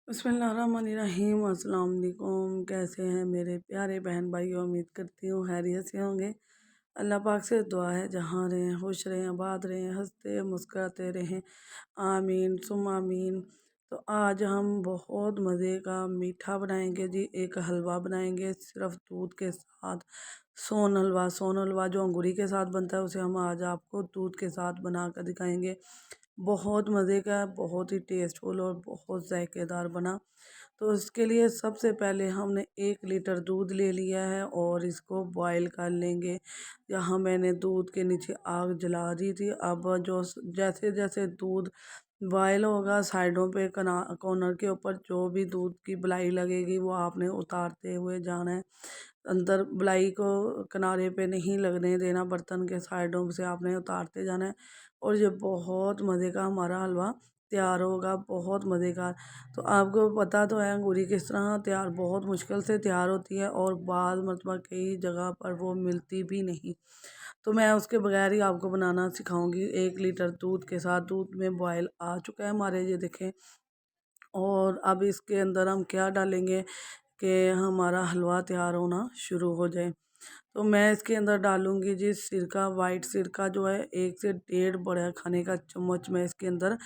बिस्मिल्लाहिर्रहमानिर्रहीम। अस्सलाम वालेकुम। कैसे हैं मेरे प्यारे बहन भाई? उम्मीद करती हूँ खैरियत से होंगे। अल्लाह पाक से दुआ है जहाँ रहें खुश रहें, आबाद रहें, हंसते मुस्कुराते रहें। आमीन सुम आमीन। तो आज हम बहुत मज़े का मीठा बनाएंगे जी। एक हलवा बनाएंगे सिर्फ दूध के साथ। सोन हलवा जो अंगूरी के साथ बनता है उसे हम आज आपको दूध के साथ बना कर दिखाएंगे। बहुत मज़े का, बहुत ही टेस्टफुल और बहुत जायकेदार बना। तो इसके लिए सबसे पहले हमने 1 लीटर दूध ले लिया है और इसको बॉईल कर लेंगे। यहाँ मैंने दूध के नीचे आग जला दी थी। अब जो जैसे जैसे दूध बॉयल होगा, साइडों पे कॉर्नर के ऊपर जो भी दूध की बलाई लगेगी वो आपने उतारते हुए जाना है। अंदर बलाई को किनारे पे नहीं लगने देना, बर्तन के साइडों से आपने उतारते जाना है। और ये बहुत मज़े का हमारा हलवा तैयार होगा, बहुत मज़ेदार। तो आपको पता तो है अंगूरी किस तरह तैयार, बहुत मुश्किल से तैयार होती है और बाद मतलब कई जगह पर वो मिलती भी नहीं। तो मैं उसके बगैर ही आपको बनाना सिखाऊंगी। 1 लीटर दूध के साथ, दूध में बॉयल आ चुका है हमारे, ये देखें। और अब इसके अंदर हम क्या डालेंगे कि हमारा हलवा तैयार होना शुरू हो जाए। तो मैं इसके अंदर डालूंगी जी सिरका, वाइट सिरका जो है 1 से 1.5 बड़ा खाने का चम्मच मैं इसके अंदर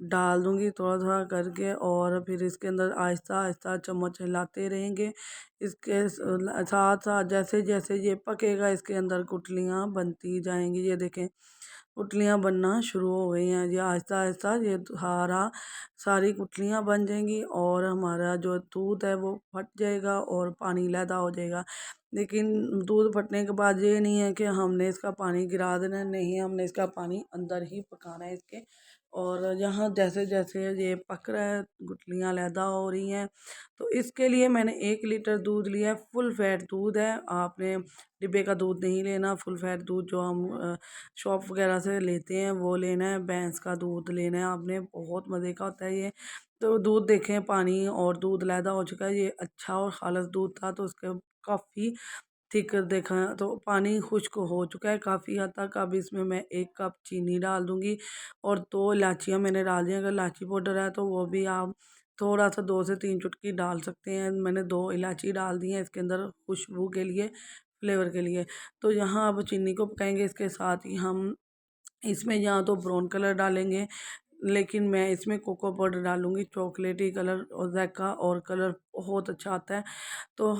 डाल दूंगी थोड़ा थोड़ा करके। और फिर इसके अंदर आहिस्ता आहिस्ता चम्मच हिलाते रहेंगे। इसके साथ साथ जैसे जैसे ये पकेगा इसके अंदर गुठलियाँ बनती जाएंगी। ये देखें गुठलियाँ बनना शुरू हो गई हैं। ये आहिस्ता आहिस्ता ये सारी गुठलियाँ बन जाएंगी और हमारा जो दूध है वो फट जाएगा और पानी लैदा हो जाएगा। लेकिन दूध फटने के बाद ये नहीं है कि हमने इसका पानी गिरा देना है, नहीं, हमने इसका पानी अंदर ही पकाना है इसके। और यहाँ जैसे जैसे ये पक रहा है, गुठलियाँ लैदा हो रही हैं। तो इसके लिए मैंने 1 लीटर दूध लिया है, फुल फैट दूध है। आपने डिब्बे का दूध नहीं लेना, फुल फैट दूध जो हम शॉप वगैरह से लेते हैं वो लेना है। भैंस का दूध लेना है आपने, बहुत मज़े का होता है ये। तो दूध देखें, पानी और दूध लैदा हो चुका है। ये अच्छा और खालस दूध था तो उसके काफ़ी थिक देखा तो पानी खुश्क हो चुका है काफ़ी हद तक। अब इसमें मैं 1 कप चीनी डाल दूंगी और 2 इलायचियाँ मैंने डाल दी। अगर इलायची पाउडर है तो वो भी आप थोड़ा सा 2 से 3 चुटकी डाल सकते हैं। मैंने 2 इलायची डाल दी है इसके अंदर खुशबू के लिए, फ्लेवर के लिए। तो यहाँ अब चीनी को पकाएंगे। इसके साथ ही हम इसमें या तो ब्राउन कलर डालेंगे, लेकिन मैं इसमें कोको पाउडर डालूंगी, चॉकलेटी कलर और जैका और कलर बहुत अच्छा आता है। तो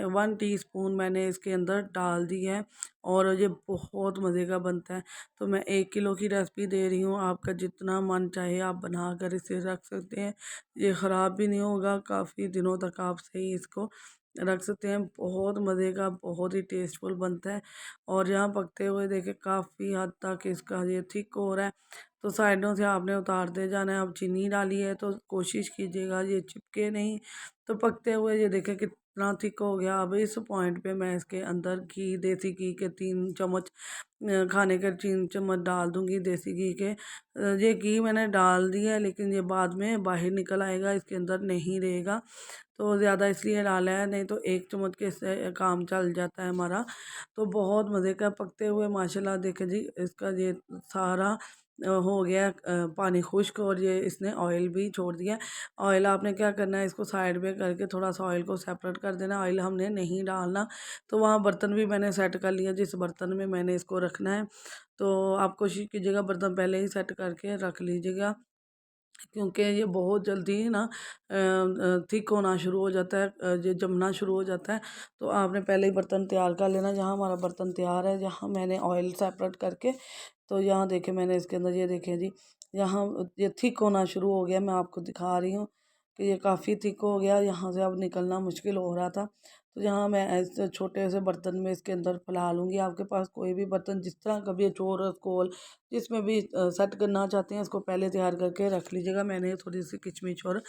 1 टीस्पून मैंने इसके अंदर डाल दी है और ये बहुत मज़े का बनता है। तो मैं 1 किलो की रेसिपी दे रही हूँ, आपका जितना मन चाहे आप बना कर इसे रख सकते हैं। ये ख़राब भी नहीं होगा, काफ़ी दिनों तक आप सही इसको रख सकते हैं। बहुत मज़े का, बहुत ही टेस्टफुल बनता है। और यहाँ पकते हुए देखे काफ़ी हद तक इसका ये थिक हो रहा है। तो साइडों से आपने उतारते जाना है। अब चीनी डाली है तो कोशिश कीजिएगा ये चिपके नहीं। तो पकते हुए ये देखें कितना थिक हो गया। अब इस पॉइंट पे मैं इसके अंदर घी, देसी घी के 3 चम्मच, खाने के 3 चम्मच डाल दूंगी देसी घी के। ये घी मैंने डाल दिया है लेकिन ये बाद में बाहर निकल आएगा, इसके अंदर नहीं रहेगा। तो ज़्यादा इसलिए डाला है, नहीं तो 1 चम्मच के से काम चल जाता है हमारा। तो बहुत मज़े का पकते हुए माशाल्लाह देखें जी, इसका ये सारा हो गया पानी खुश्क और ये इसने ऑयल भी छोड़ दिया। ऑयल आपने क्या करना है, इसको साइड में करके थोड़ा सा ऑयल को सेपरेट कर देना, ऑयल हमने नहीं डालना। तो वहाँ बर्तन भी मैंने सेट कर लिया जिस बर्तन में मैंने इसको रखना है। तो आप कोशिश कीजिएगा बर्तन पहले ही सेट करके रख लीजिएगा, क्योंकि ये बहुत जल्दी ना थिक होना शुरू हो जाता है, ये जमना शुरू हो जाता है। तो आपने पहले ही बर्तन तैयार कर लेना। जहाँ हमारा बर्तन तैयार है, जहाँ मैंने ऑयल सेपरेट करके, तो यहाँ देखें मैंने इसके अंदर ये देखें जी, यहाँ ये थिक होना शुरू हो गया। मैं आपको दिखा रही हूँ कि ये काफ़ी थिक हो गया, यहाँ से अब निकलना मुश्किल हो रहा था। तो यहाँ मैं ऐसे छोटे से बर्तन में इसके अंदर फैला लूँगी। आपके पास कोई भी बर्तन जिस तरह का भी है, चोरस कोल, जिसमें भी सेट करना चाहते हैं इसको पहले तैयार करके रख लीजिएगा। मैंने थोड़ी सी किशमिश और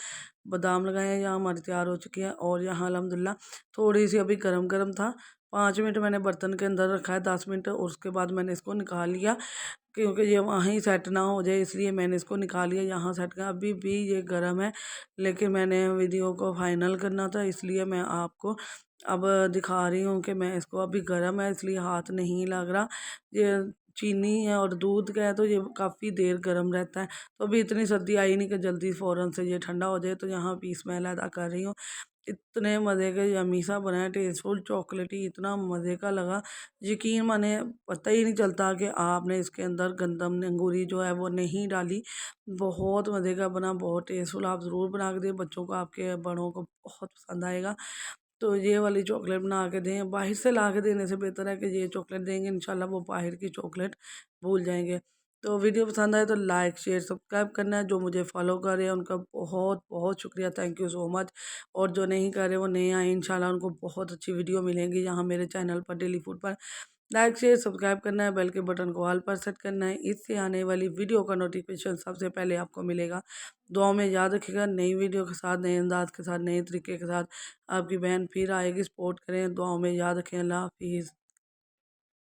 बादाम लगाए हैं, यहाँ हमारी तैयार हो चुकी है। और यहाँ अल्हम्दुलिल्लाह थोड़ी सी अभी गरम गरम था। 5 मिनट मैंने बर्तन के अंदर रखा है, 10 मिनट, और उसके बाद मैंने इसको निकाल लिया क्योंकि ये वहीं सेट ना हो जाए, इसलिए मैंने इसको निकाल लिया। यहाँ सेट कर, अभी भी ये गर्म है, लेकिन मैंने वीडियो को फाइनल करना था इसलिए मैं आपको अब दिखा रही हूँ कि मैं इसको, अभी गर्म है इसलिए हाथ नहीं लग रहा। ये चीनी है और दूध का है तो ये काफ़ी देर गर्म रहता है। तो अभी इतनी सर्दी आई नहीं कि जल्दी फ़ौरन से ये ठंडा हो जाए, तो यहाँ भी स्मेल अदा कर रही हूँ। इतने मज़े का यम्मी सा बना है, टेस्टफुल, चॉकलेटी, इतना मज़े का लगा, यकीन माने पता ही नहीं चलता कि आपने इसके अंदर गंदम अंगूरी जो है वो नहीं डाली। बहुत मज़े का बना, बहुत टेस्टफुल। आप ज़रूर बना के दें बच्चों को, आपके बड़ों को बहुत पसंद आएगा। तो ये वाली चॉकलेट बना के दें, बाहर से ला के देने से बेहतर है कि ये चॉकलेट देंगे, इंशाल्लाह वो बाहर की चॉकलेट भूल जाएंगे। तो वीडियो पसंद आए तो लाइक शेयर सब्सक्राइब करना है। जो मुझे फॉलो कर रहे हैं उनका बहुत बहुत शुक्रिया, थैंक यू सो मच। और जो नहीं कर रहे वो नए आए, इंशाल्लाह उनको बहुत अच्छी वीडियो मिलेंगी यहाँ मेरे चैनल पर डेली फूड पर। लाइक शेयर सब्सक्राइब करना है, बेल के बटन को ऑल पर सेट करना है, इससे आने वाली वीडियो का नोटिफिकेशन सबसे पहले आपको मिलेगा। दुआ में याद रखिएगा, नई वीडियो के साथ, नए अंदाज के साथ, नए तरीके के साथ आपकी बहन फिर आएगी। सपोर्ट करें, दुआओं में याद रखें। अल्लाह हाफिज़।